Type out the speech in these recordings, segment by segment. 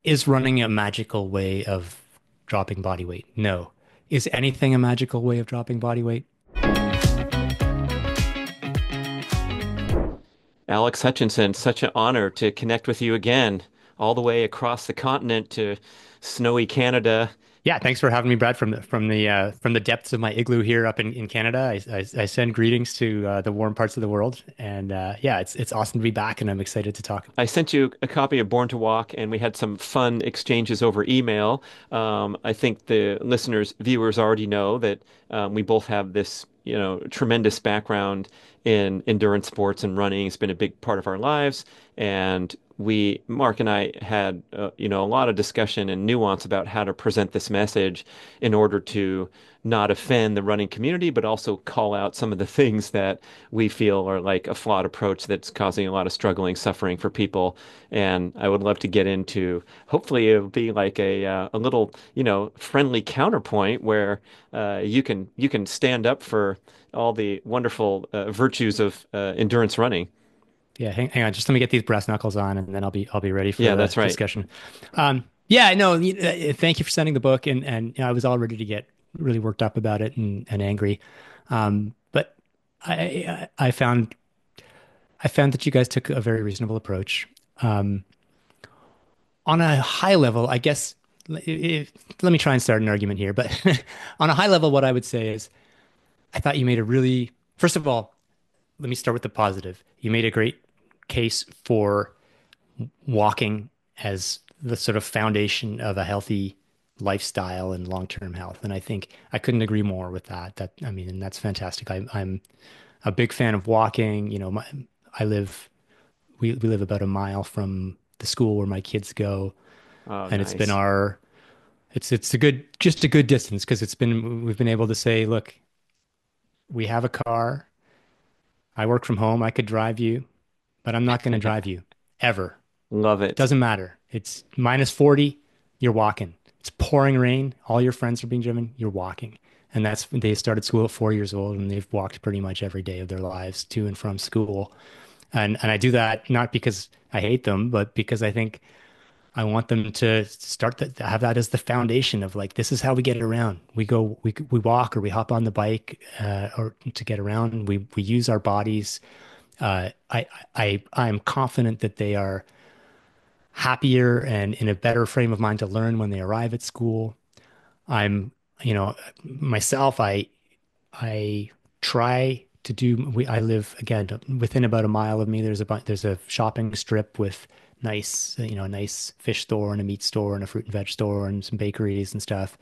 Is running a magical way of dropping body weight? No. Is anything a magical way of dropping body weight? Alex Hutchinson, such an honor to connect with you again, all the way across the continent to snowy Canada. Yeah, thanks for having me, Brad, from the depths of my igloo here up in Canada. I send greetings to the warm parts of the world, and yeah, it's awesome to be back, and I'm excited to talk. I sent you a copy of Born to Walk, and we had some fun exchanges over email. I think the listeners, viewers already know that we both have this, tremendous background in endurance sports and running. It's been a big part of our lives, and Mark and I had, a lot of discussion and nuance about how to present this message in order to not offend the running community, but also call out some of the things that we feel are like a flawed approach that's causing a lot of struggling, suffering for people. And I would love to get into, hopefully it'll be like a little, friendly counterpoint where you can stand up for all the wonderful virtues of endurance running. Yeah, hang on, just let me get these brass knuckles on, and then I'll be ready for Yeah, the that's right. discussion. Yeah, no, thank you for sending the book, and I was all ready to get really worked up about it and angry, but I found that you guys took a very reasonable approach. Um, on a high level, I guess, let me try and start an argument here, but on a high level, what I would say is I thought you made a really, first of all, let me start with the positive. You made a great case for walking as the sort of foundation of a healthy lifestyle and long-term health. And I think I couldn't agree more with that. I mean, and that's fantastic. I'm a big fan of walking. I live, we live about a mile from the school where my kids go, Oh, and nice. it's a good, just a good distance because we've been able to say, look, we have a car. I work from home. I could drive you, but I'm not going to drive you ever. Love it. Doesn't matter. It's minus 40, you're walking. It's pouring rain, all your friends are being driven, you're walking. And they started school at 4 years old and they've walked pretty much every day of their lives to and from school. And I do that not because I hate them, but because I think I want them to to have that as the foundation of like this is how we get around. We walk or we hop on the bike or to get around. We use our bodies. I'm confident that they are happier and in a better frame of mind to learn when they arrive at school. I'm, myself, I try to do I live again within about a mile of me. There's a shopping strip with a nice fish store and a meat store and a fruit and veg store and some bakeries and stuff.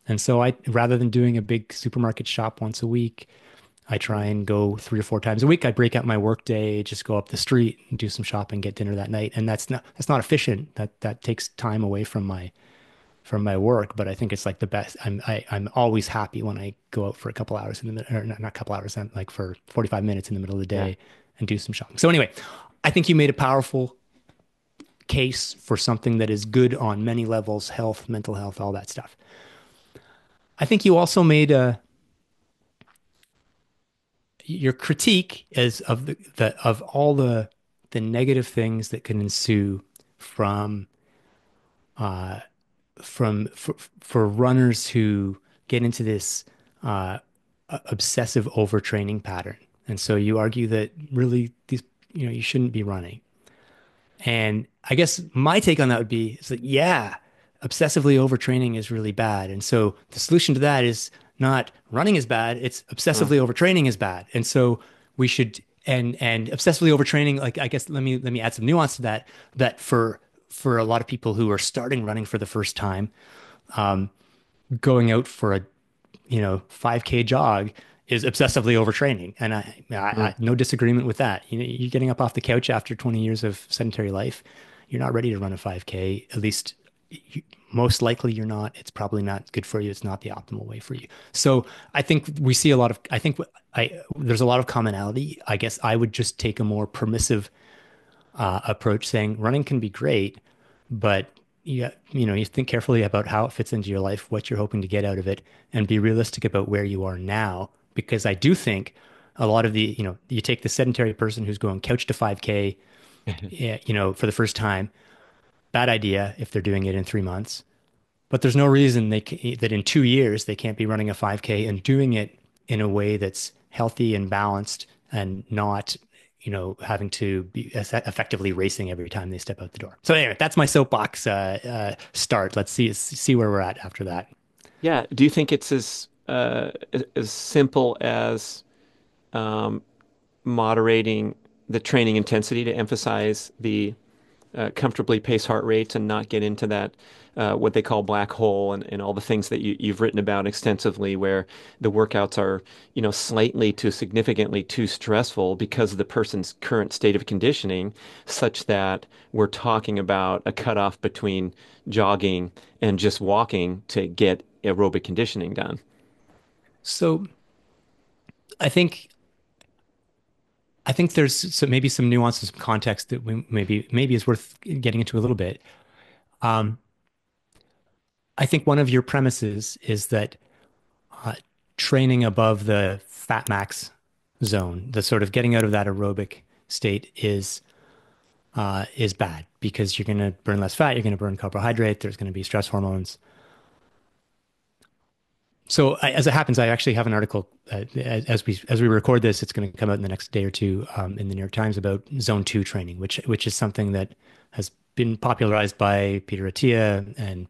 And so I rather than doing a big supermarket shop once a week, I try and go 3 or 4 times a week. I break out my work day, just go up the street and do some shopping, get dinner that night. And that's not efficient. That takes time away from my work, but I think it's like the best. I'm always happy when I go out for a couple hours in the middle, or not a couple hours, like for 45 minutes in the middle of the Yeah. day and do some shopping. So anyway, I think you made a powerful case for something that is good on many levels, health, mental health, all that stuff. I think you also made your critique as of of all the negative things that can ensue from uh, for runners who get into this uh, obsessive overtraining pattern. And so you argue that really you shouldn't be running. And I guess my take on that would be is that, yeah, obsessively overtraining is really bad. And so the solution to that is not running is bad, it's Mm. obsessively overtraining is bad. And so we should, and obsessively overtraining, like, I guess let me add some nuance to that, that for a lot of people who are starting running for the first time, going out for a 5K jog is obsessively overtraining, and Mm. no disagreement with that. You're getting up off the couch after 20 years of sedentary life. You're not ready to run a 5K. At least, most likely, you're not. It's probably not good for you. It's not the optimal way for you. So I think we see a lot of. I think there's a lot of commonality. I guess I would just take a more permissive approach, saying running can be great, but you think carefully about how it fits into your life, what you're hoping to get out of it, and be realistic about where you are now. Because I do think a lot of you take the sedentary person who's going couch to 5K, yeah, for the first time. bad idea if they're doing it in 3 months. But there's no reason that in 2 years they can't be running a 5K and doing it in a way that's healthy and balanced and not, having to be effectively racing every time they step out the door. So anyway, that's my soapbox start. Let's see where we're at after that. Yeah. Do you think it's as simple as um, moderating the training intensity to emphasize the comfortably pace heart rates and not get into that what they call black hole and all the things that you've written about extensively, where the workouts are, slightly to significantly too stressful because of the person's current state of conditioning, such that we're talking about a cutoff between jogging and just walking to get aerobic conditioning done. So I think I think there's maybe some nuances, some context that we maybe is worth getting into a little bit. Um, I think one of your premises is that uh, training above the fat max zone, the sort of getting out of that aerobic state is bad because you're going to burn less fat, you're going to burn carbohydrate, there's going to be stress hormones. So as it happens, I actually have an article as we record this. It's going to come out in the next day or two in the New York Times about zone two training, which is something that has been popularized by Peter Attia, and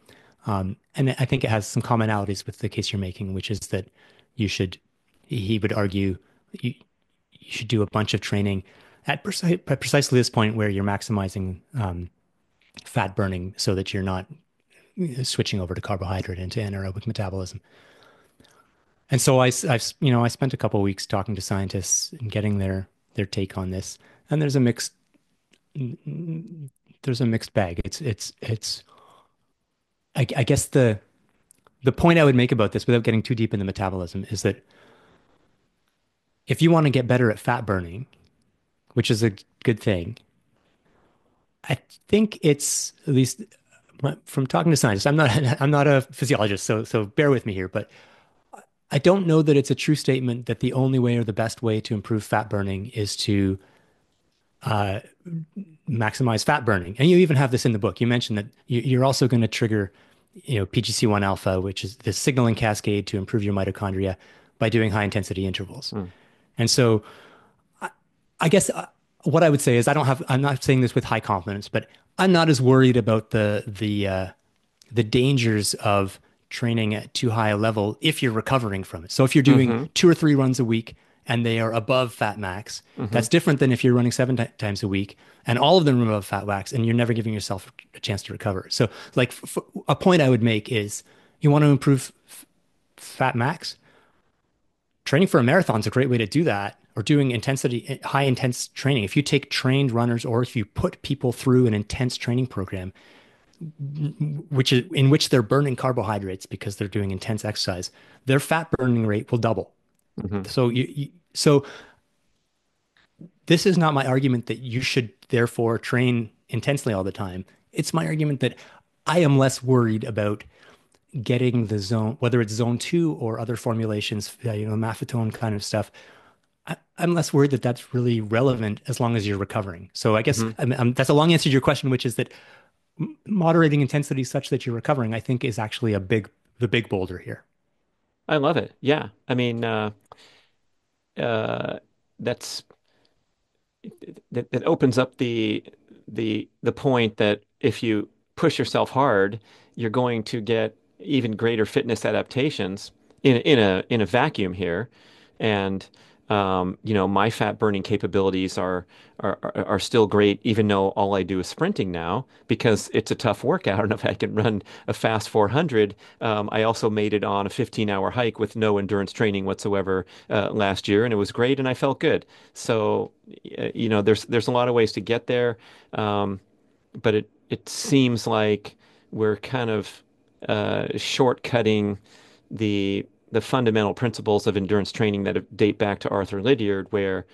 I think it has some commonalities with the case you're making, which is that you should, he would argue, you, you should do a bunch of training at precisely this point where you're maximizing fat burning so that you're not switching over to carbohydrate into anaerobic metabolism. And so I spent a couple of weeks talking to scientists and getting their take on this. And there's a mixed bag. I guess the point I would make about this without getting too deep into metabolism is that if you want to get better at fat burning, which is a good thing, I think it's at least from talking to scientists. I'm not a physiologist, so bear with me here, but I don't know that it's a true statement that the only way or the best way to improve fat burning is to uh, maximize fat burning. And you even have this in the book. You mentioned that you're also going to trigger, PGC1 alpha, which is the signaling cascade to improve your mitochondria by doing high intensity intervals. Hmm. And so I guess what I would say is I'm not saying this with high confidence, but I'm not as worried about the dangers of training at too high a level if you're recovering from it. So if you're doing Mm-hmm. 2 or 3 runs a week and they are above fat max, Mm-hmm. that's different than if you're running times a week and all of them are above fat max and you're never giving yourself a chance to recover. So like a point I would make is you want to improve fat max. Training for a marathon is a great way to do that, or doing high intense training. If you take trained runners or if you put people through an intense training program, which is in which they're burning carbohydrates because they're doing intense exercise, their fat burning rate will double. Mm-hmm. So this is not my argument that you should therefore train intensely all the time. It's my argument that I am less worried about getting the zone, whether it's zone two or other formulations, maffetone kind of stuff. I'm less worried that that's really relevant as long as you're recovering. So I guess Mm-hmm. that's a long answer to your question, which is that moderating intensity such that you're recovering, I think, is actually the big boulder here. I love it. Yeah. I mean, uh, that's that opens up the point that if you push yourself hard, you're going to get even greater fitness adaptations in a vacuum here. And my fat burning capabilities are still great, even though all I do is sprinting now because it's a tough workout. And if I can run a fast 400, I also made it on a 15-hour hike with no endurance training whatsoever last year, and it was great, and I felt good. So, there's a lot of ways to get there, but it seems like we're kind of shortcutting the the fundamental principles of endurance training that date back to Arthur Lydiard, where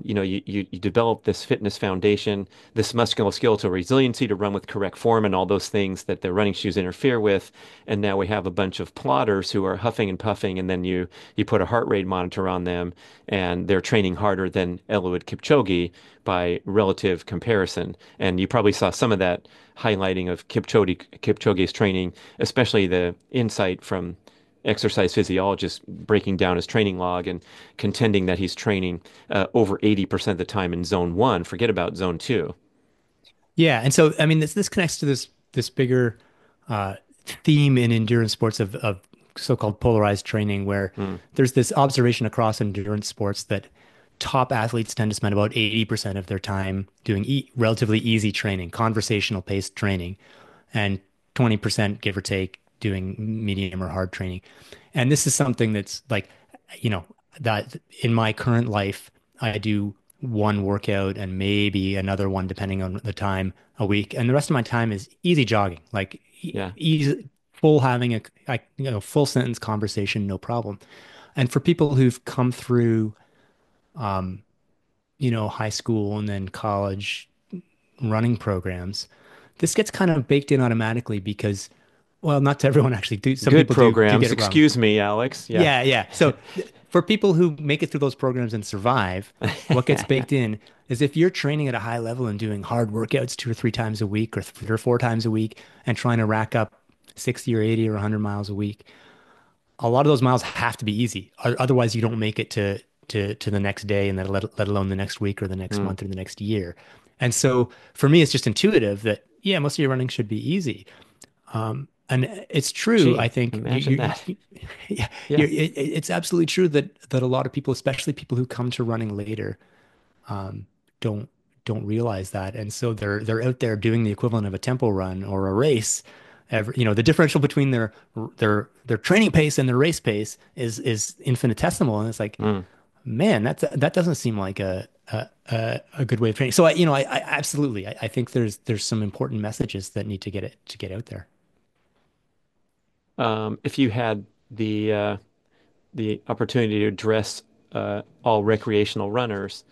you develop this fitness foundation, this musculoskeletal resiliency to run with correct form and all those things that the running shoes interfere with. And now we have a bunch of plodders who are huffing and puffing, and then you put a heart rate monitor on them, and they're training harder than Eliud Kipchoge by relative comparison. And you probably saw some of that highlighting of Kipchoge's training, especially the insight from exercise physiologist breaking down his training log and contending that he's training over 80% of the time in zone one. Forget about zone two. Yeah, and so I mean this connects to this bigger uh, theme in endurance sports of so-called polarized training, where Mm, there's this observation across endurance sports that top athletes tend to spend about 80% of their time doing relatively easy training, conversational paced training, and 20%, give or take, doing medium or hard training. And this is something that's like, you know, that in my current life, I do one workout and maybe another one depending on the time a week. And the rest of my time is easy jogging, like yeah, easy, full having full sentence conversation, no problem. And for people who've come through, high school and then college running programs, this gets kind of baked in automatically because, well, not to everyone actually do. Some good people do programs. get it wrong. Excuse me, Alex. Yeah. Yeah, yeah. So for people who make it through those programs and survive, what gets baked in is if you're training at a high level and doing hard workouts 2 or 3 times a week or 3 or 4 times a week and trying to rack up 60 or 80 or 100 miles a week, a lot of those miles have to be easy. Otherwise, you don't make it to the next day and then let alone the next week or the next Mm, month or the next year. And so for me, it's just intuitive that, yeah, most of your running should be easy. And it's true. I gee, think imagine that. yeah, Yeah. it's absolutely true that a lot of people, especially people who come to running later, don't don't realize that, and so they're out there doing the equivalent of a tempo run or a race. The differential between their training pace and their race pace is infinitesimal, and it's like, Mm. man, that doesn't seem like a good way of training. So I absolutely, I think there's some important messages that need to get out there. If you had the opportunity to address all recreational runners,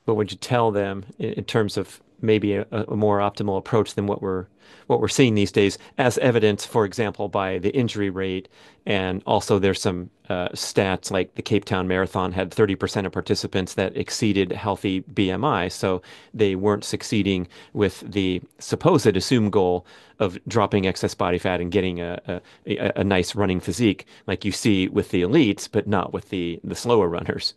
what would you tell them in terms of maybe a more optimal approach than what we're seeing these days, as evidenced, for example, by the injury rate, and also there's some stats like the Cape Town Marathon had 30% of participants that exceeded healthy BMI, so they weren't succeeding with the supposed assumed goal of dropping excess body fat and getting a nice running physique, like you see with the elites, but not with the slower runners.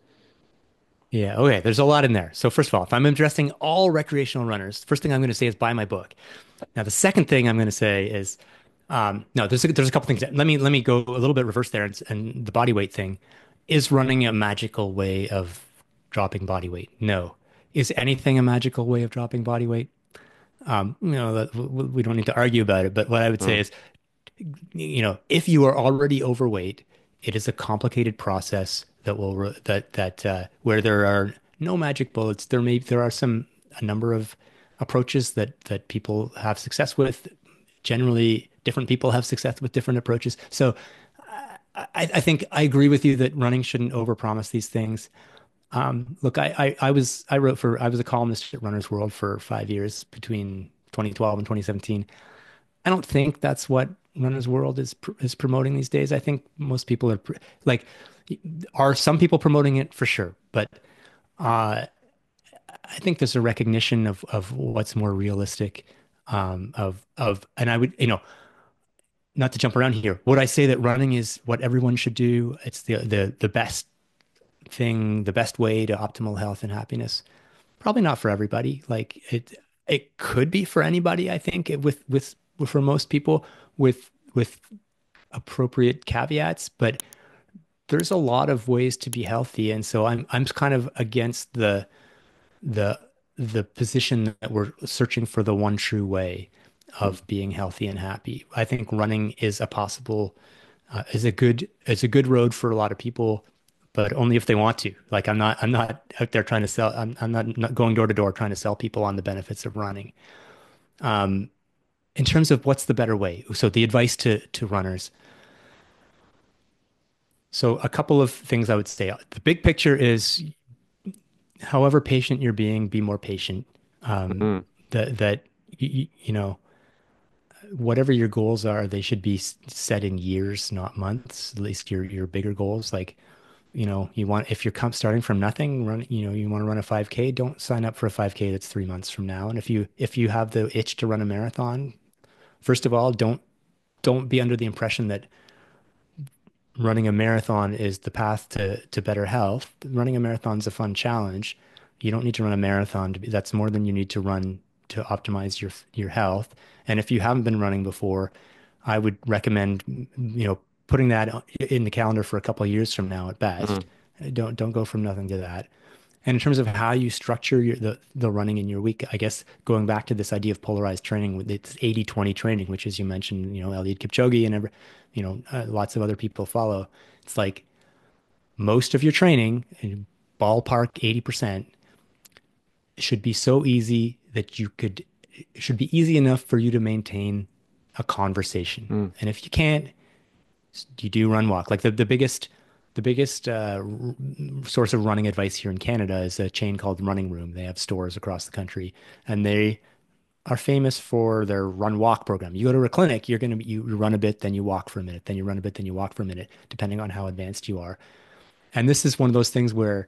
Yeah, okay. There's a lot in there. So first of all, if I'm addressing all recreational runners, first thing I'm going to say is buy my book. Now, the second thing I'm going to say is, no, there's a couple things. Let me go a little bit reverse there, and the body weight thing. Is running a magical way of dropping body weight? No. Is anything a magical way of dropping body weight? We don't need to argue about it. But what I would say Mm, is, if you are already overweight, it is a complicated process that will where there are no magic bullets. There are a number of approaches that people have success with. Generally, different people have success with different approaches. So I think I agree with you that running shouldn't overpromise these things. Look, I was a columnist at Runner's World for 5 years between 2012 and 2017. I don't think that's what Runner's World is promoting these days. I think most people like, are some people promoting it for sure, but I think there's a recognition of what's more realistic. And I would, not to jump around here, would I say that running is what everyone should do? It's the best thing, the best way to optimal health and happiness. Probably not for everybody. Like it could be for anybody, I think, for most people with appropriate caveats, but there's a lot of ways to be healthy. And so I'm kind of against the the position that we're searching for the one true way mm. of being healthy and happy. I think running is a possible is a good road for a lot of people, but only if they want to. Like I'm not out there trying to sell. I'm not going door to door trying to sell people on the benefits of running. In terms of what's the better way, so the advice to runners, So a couple of things I would say. The big picture is, however patient you're being, be more patient. Um, Mm, that you know, whatever your goals are, they should be set in years, not months. At least your bigger goals. Like, you want, if you're starting from nothing, you want to run a 5K, don't sign up for a 5K that's 3 months from now. And if you have the itch to run a marathon, first of all, don't be under the impression that running a marathon is the path to better health. Running a marathon is a fun challenge. You don't need to run a marathon to be, that's more than you need to run to optimize your health. And if you haven't been running before, I would recommend, putting that in the calendar for a couple of years from now at best. mm, Don't go from nothing to that. And in terms of how you structure the running in your week, I guess going back to this idea of polarized training, it's 80-20 training, which, as you mentioned, Eliud Kipchoge and lots of other people follow. It's like most of your training, ballpark 80%, should be so easy that it should be easy enough for you to maintain a conversation. mm. And if you can't, you do run walk. Like the biggest source of running advice here in Canada is a chain called Running Room. They have stores across the country, and they are famous for their run walk program. You go to a clinic, you run a bit, then you walk for a minute, then you run a bit, then you walk for a minute, depending on how advanced you are. And this is one of those things where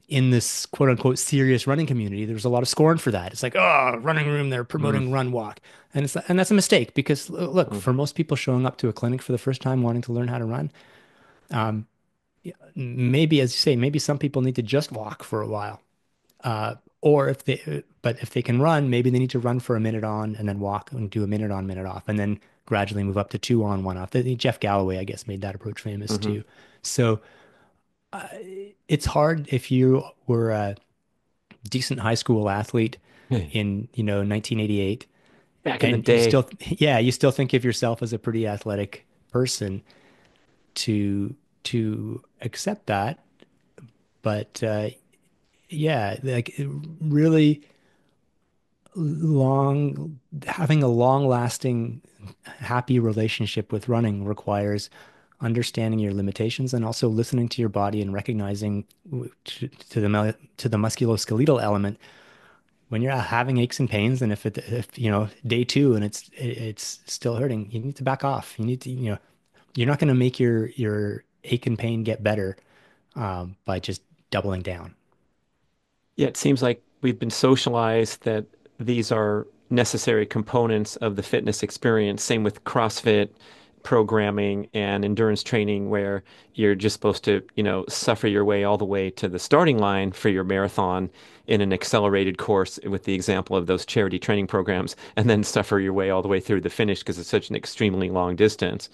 in this quote unquote serious running community, there's a lot of scorn for that. It's like, oh, Running Room, they're Mm, promoting run walk. And that's a mistake because look, mm. for most people showing up to a clinic for the first time wanting to learn how to run, maybe, as you say, maybe some people need to just walk for a while. Or if they can run, maybe they need to run for a minute on and then walk and do a minute on, minute off, and then gradually move up to two on, one off. Jeff Galloway, I guess, made that approach famous Hmm. too. So it's hard if you were a decent high school athlete in, 1988, Back in the and you day. still, yeah, you still think of yourself as a pretty athletic person to accept that. But yeah, like really having a long lasting, happy relationship with running requires understanding your limitations and also listening to your body and recognizing to the musculoskeletal element when you're having aches and pains. And if day two and it's still hurting, you need to back off. You need to, you're not going to make your ache and pain get better by just doubling down. Yeah, it seems like we've been socialized that these are necessary components of the fitness experience. Same with CrossFit programming and endurance training, where you're just supposed to, suffer your way all the way to the starting line for your marathon in an accelerated course with the example of those charity training programs, and then suffer your way all the way through the finish because it's such an extremely long distance.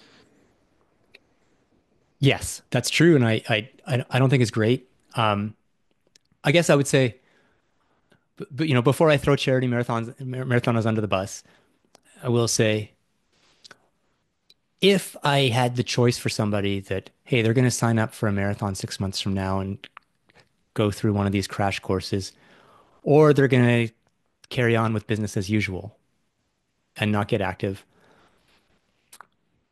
Yes, that's true, and I don't think it's great. I guess I would say, but before I throw charity marathoners under the bus, I will say, if I had the choice for somebody that, hey, they're going to sign up for a marathon 6 months from now and go through one of these crash courses, or they're going to carry on with business as usual and not get active,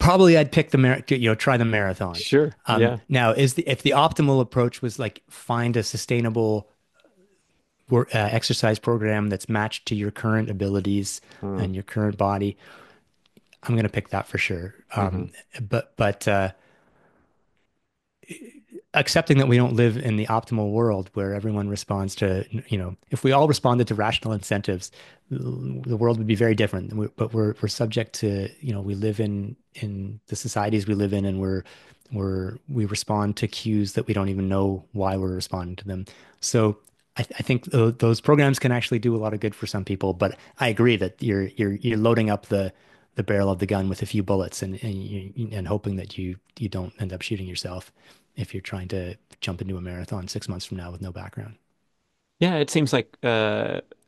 probably I'd pick try the marathon. Sure. Yeah. Now, if the optimal approach was like find a sustainable exercise program that's matched to your current abilities Mm, and your current body, I'm going to pick that for sure. hmm. But accepting that we don't live in the optimal world where everyone responds to, if we all responded to rational incentives, the world would be very different. But we're subject to, we live in the societies we live in, and we respond to cues that we don't even know why we're responding to them. So I think those programs can actually do a lot of good for some people. But I agree that you're loading up the barrel of the gun with a few bullets and hoping that you don't end up shooting yourself if you're trying to jump into a marathon 6 months from now with no background. Yeah, it seems like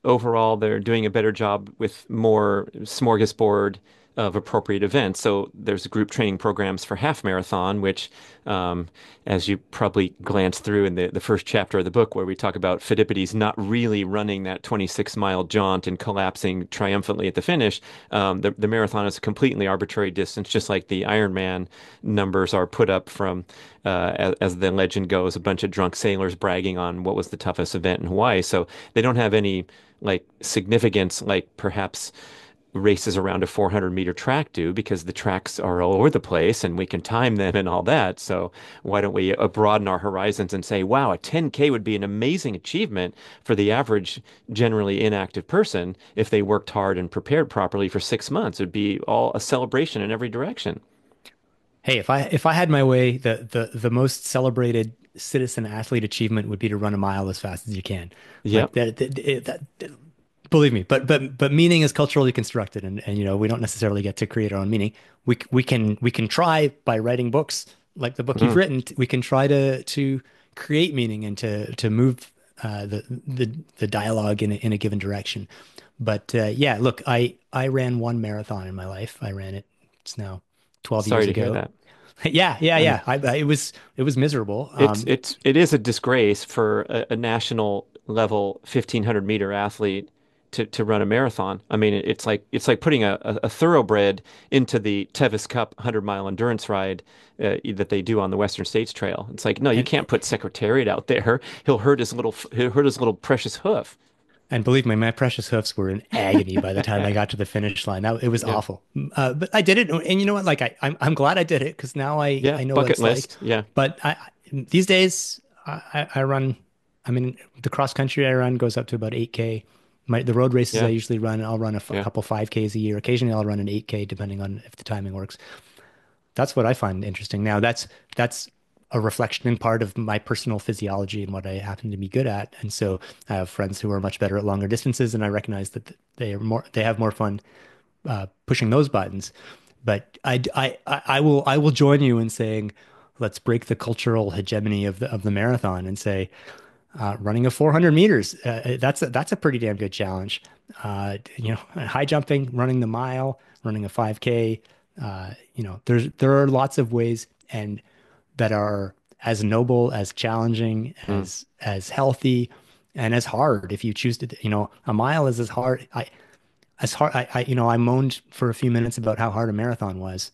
overall they're doing a better job with more smorgasbord of appropriate events. So there's group training programs for half marathon, which, um, as you probably glance through in the first chapter of the book, where we talk about Pheidippides not really running that 26-mile jaunt and collapsing triumphantly at the finish. The marathon is a completely arbitrary distance, just like the Ironman numbers are put up from, as the legend goes, a bunch of drunk sailors bragging on what was the toughest event in Hawaii. So they don't have any like significance like perhaps races around a 400-meter track do, because the tracks are all over the place and we can time them and all that. So why don't we broaden our horizons and say, wow, a 10K would be an amazing achievement for the average generally inactive person if they worked hard and prepared properly for 6 months. It'd be all a celebration in every direction. Hey, if I had my way, the most celebrated citizen athlete achievement would be to run a mile as fast as you can. Like Yep. that, believe me. But meaning is culturally constructed, and we don't necessarily get to create our own meaning. We can try by writing books like the book you've Mm. written. We can try to create meaning and to move the dialogue in a given direction. But yeah, look, I ran one marathon in my life. I ran it. It's now 12 years Sorry to hear ago. that. Yeah, yeah, I mean, yeah. It was miserable. it is a disgrace for a national level 1500-meter athlete to run a marathon. I mean, it's like putting a thoroughbred into the Tevis Cup 100-mile endurance ride that they do on the Western States Trail. It's like, no, you and can't put Secretariat out there. He'll hurt his little precious hoof. and believe me, my precious hoofs were in agony by the time I got to the finish line. It was Yeah. awful. But I did it, and you know what? Like I'm glad I did it because now I Yeah, I know what bucket it's like. list. Yeah. But these days I run. I mean, the cross country I run goes up to about 8K. The road races I Yeah. usually run, I'll run a Yeah. couple 5Ks a year. Occasionally, I'll run an 8K depending on if the timing works. That's what I find interesting. Now, that's a reflection in part of my personal physiology and what I happen to be good at. And so I have friends who are much better at longer distances, and I recognize that they have more fun pushing those buttons. But I will join you in saying, let's break the cultural hegemony of the marathon and say running a 400 meters. That's a pretty damn good challenge. High jumping, running the mile, running a 5K. There are lots of ways and that are as noble, as challenging, Mm. as healthy, and as hard. If you choose to, a mile is as hard. I moaned for a few minutes about how hard a marathon was.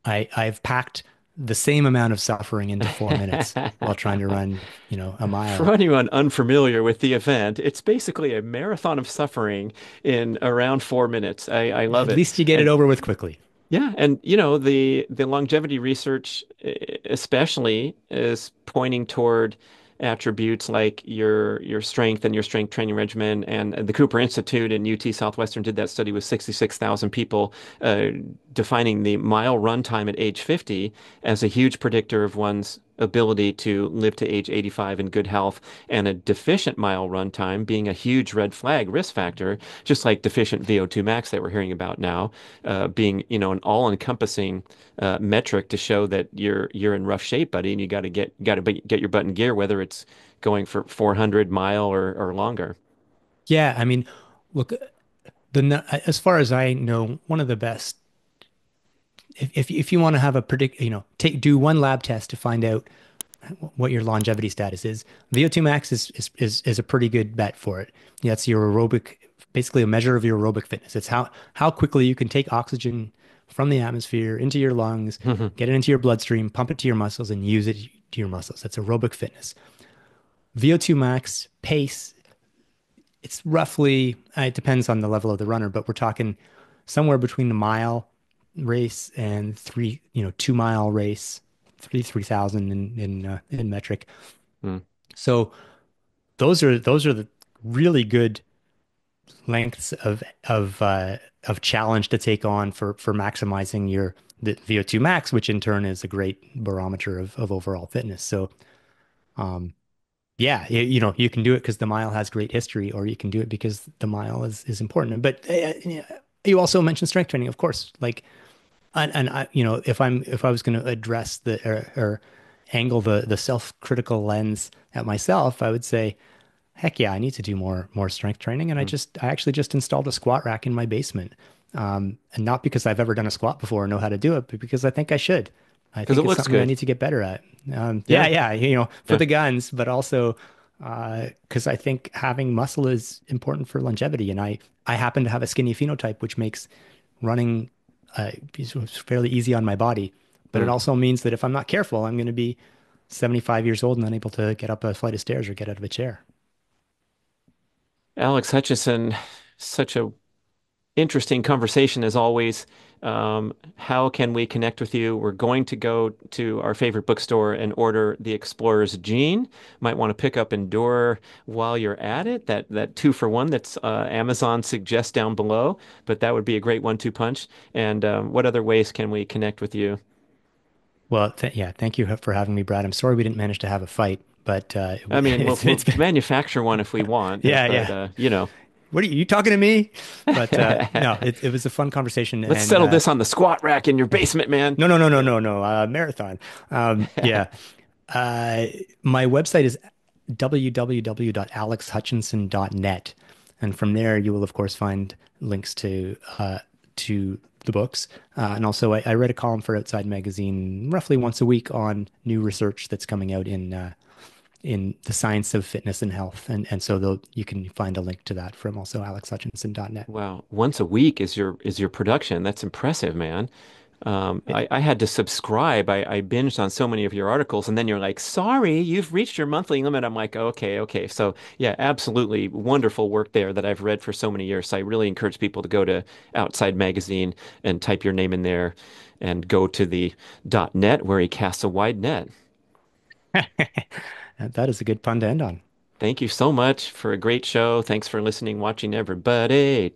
I've packed the same amount of suffering into 4 minutes while trying to run, a For mile. anyone unfamiliar with the event, it's basically a marathon of suffering in around 4 minutes. I love At it. least you get it And over with quickly. yeah, and the longevity research especially is pointing toward attributes like your strength and your strength training regimen. And the Cooper Institute in UT Southwestern did that study with 66,000 people, uh, defining the mile run time at age 50 as a huge predictor of one's ability to live to age 85 in good health, and a deficient mile run time being a huge red flag risk factor, just like deficient VO2 max that we're hearing about now, being an all-encompassing metric to show that you're in rough shape, buddy, and you got to get your butt in gear, whether it's going for 400 mile or longer. Yeah, I mean, look, as far as I know, one of the best. If you want to have a predict, do one lab test to find out what your longevity status is. VO2 max is a pretty good bet for it. Yeah, it's your aerobic, basically a measure of your aerobic fitness. It's how quickly you can take oxygen from the atmosphere into your lungs, get it into your bloodstream, pump it to your muscles, and use it to your muscles. That's aerobic fitness. VO2 max pace, it's roughly, it depends on the level of the runner, but we're talking somewhere between the mile race and 2 mile race, 3,000 in metric. Mm, So those are the really good lengths of challenge to take on for maximizing the VO2 max, which in turn is a great barometer of overall fitness. So yeah, you can do it because the mile has great history, or you can do it because the mile is important. But yeah, you also mentioned strength training, of course. Like, and if I was going to address or angle the self-critical lens at myself, I would say, heck yeah, I need to do more strength training. And Mm. I actually just installed a squat rack in my basement. And not because I've ever done a squat before or know how to do it, but because I think I should. I Because it think it's looks something I good. need to get better at. Yeah. Yeah, for Yeah. the guns, but also because I think having muscle is important for longevity. And I happen to have a skinny phenotype, which makes running fairly easy on my body. But it Mm. also means that if I'm not careful, I'm going to be 75 years old and unable to get up a flight of stairs or get out of a chair. Alex Hutchinson, such a interesting conversation as always. How can we connect with you? We're going to go to our favorite bookstore and order The Explorer's Gene. Might want to pick up Endure while you're at it. That two for one that's Amazon suggests down below, but that would be a great one-two punch. And what other ways can we connect with you? Well, th yeah, thank you for having me, Brad. I'm sorry we didn't manage to have a fight, but I mean, we'll it's been manufacture one if we want, yeah, but yeah. you know, What are you talking to me? But no, it was a fun conversation, let's and settle this on the squat rack in your basement, man. Yeah. no, marathon. Yeah, uh, my website is www.alexhutchinson.net, and from there you will of course find links to the books, and also I write a column for Outside Magazine roughly once a week on new research that's coming out in the science of fitness and health, and so you can find a link to that from also alexhutchinson.net. Wow, once a week is your production. That's impressive, man. I had to subscribe. I binged on so many of your articles, and then you're like, "Sorry, you've reached your monthly limit." I'm like, "Okay, okay." So yeah, absolutely wonderful work there that I've read for so many years. So I really encourage people to go to Outside Magazine and type your name in there, and go to the .net where he casts a wide net. That is a good pun to end on. Thank you so much for a great show. Thanks for listening, watching, everybody.